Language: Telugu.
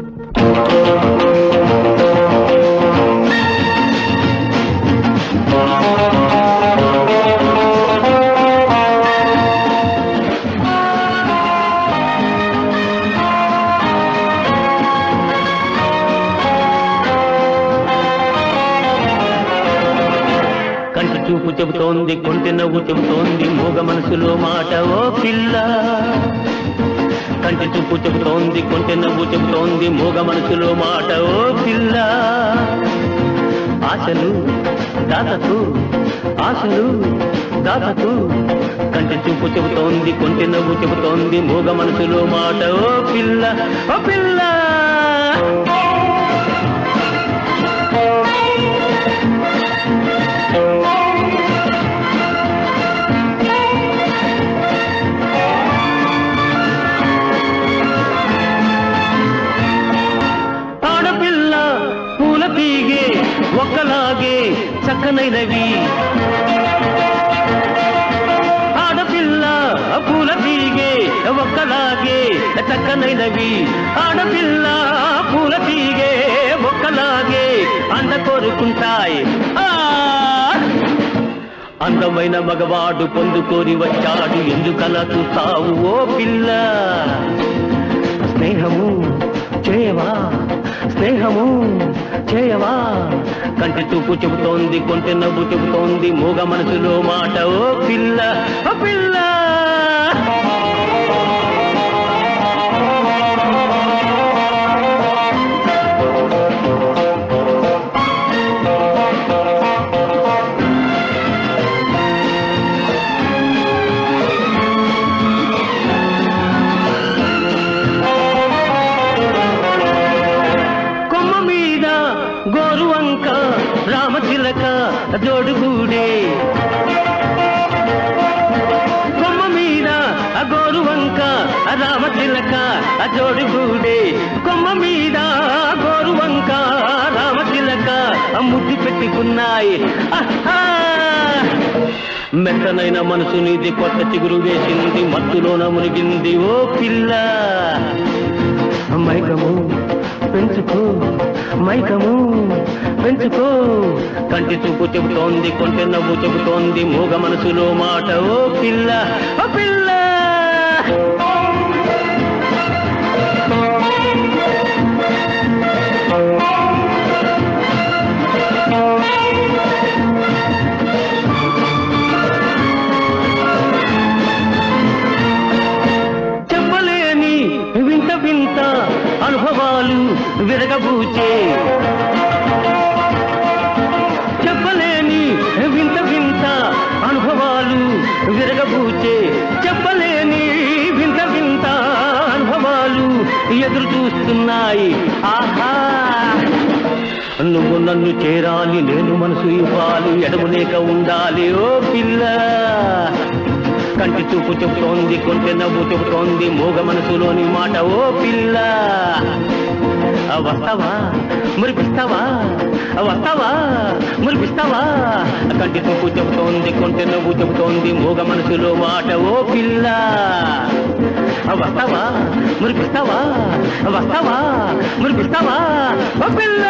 కంటి చూపు చెబుతోంది, కొంటె నవ్వు చెబుతోంది, మూగ మనసులో మాట ఓ పిల్ల. కంటి చూపు చెబుతోంది, కొంటె నవ్వు చెబుతోంది, మూగ మనసులో మాట ఓ పిల్ల. ఆశలు దాతకు, ఆశలు దాతకు, కంటి చూపు చెబుతోంది, కొంటె నవ్వు చెబుతోంది, మూగ మనసులో మాట ఓ పిల్ల, ఓ పిల్ల. ఆడపిల్ల పూల తీగే ఒక్కలాగే చక్కనైనవి, ఆడపిల్ల పూల తీగే ఒక్కలాగే చక్కనైనవి, ఆడపిల్ల పూల తీగే ఒక్కలాగే అంద కోరుకుంటాయి. అందమైన మగవాడు పొందుకోరి వచ్చాడు, ఎందుకలా చూస్తావు ఓ పిల్ల. స్నేహము చేయవా, స్నేహము చేయవా, కంటి చూపు చెబుతోంది, కొంటె నవ్వు చెబుతోంది, మూగ మనసులో మాట ఓ పిల్ల, ఓ పిల్ల. గోరువంక రామచిలక జోడుగూడే, కొమ్మ మీద గోరువంక రామచిలక జోడుగూడే, కొమ్మ మీద గోరువంక రామచిలక ముద్దు పెట్టుకున్నాయి. మెత్తనైన మనసు నీది, కొత్త చిగురు వేసింది, మత్తులోన మునిగింది ఓ పిల్ల. మైకము పెంచుకో, మైకము పెంచుకో, కంటి చూపు చెబుతోంది, కొంటె నవ్వు చెబుతోంది, మూగ మనసులో మాట ఓ పిల్ల, ఓ పిల్ల. చెప్పలేని వింత వింత అనుభవాలు విరగబూచే, చెప్పలేని వింత వింత అనుభవాలు విరగబూచే, చెప్పలేని వింత వింత అనుభవాలు ఎదురు చూస్తున్నాయి. ఆహా, నువ్వు నన్ను చేరాలి, నేను మనసు ఇవ్వాలి, ఎడమలేక ఉండాలి ఓ పిల్ల. కంటి చూపు చెబుతోంది, కొంటె నవ్వు చెబుతోంది, మూగ మనసులోని మాట ఓ పిల్ల. వస్తావా మురిపిస్తావా, వస్తావా మురిపిస్తావా, కంటి చూపు చెబుతోంది, కొంటె నవ్వు చెబుతోంది, మూగ మనసులో మాట ఓ పిల్ల. వస్తావా మురిపిస్తావా, వస్తావా మురిపిస్తావా ఓ పిల్ల.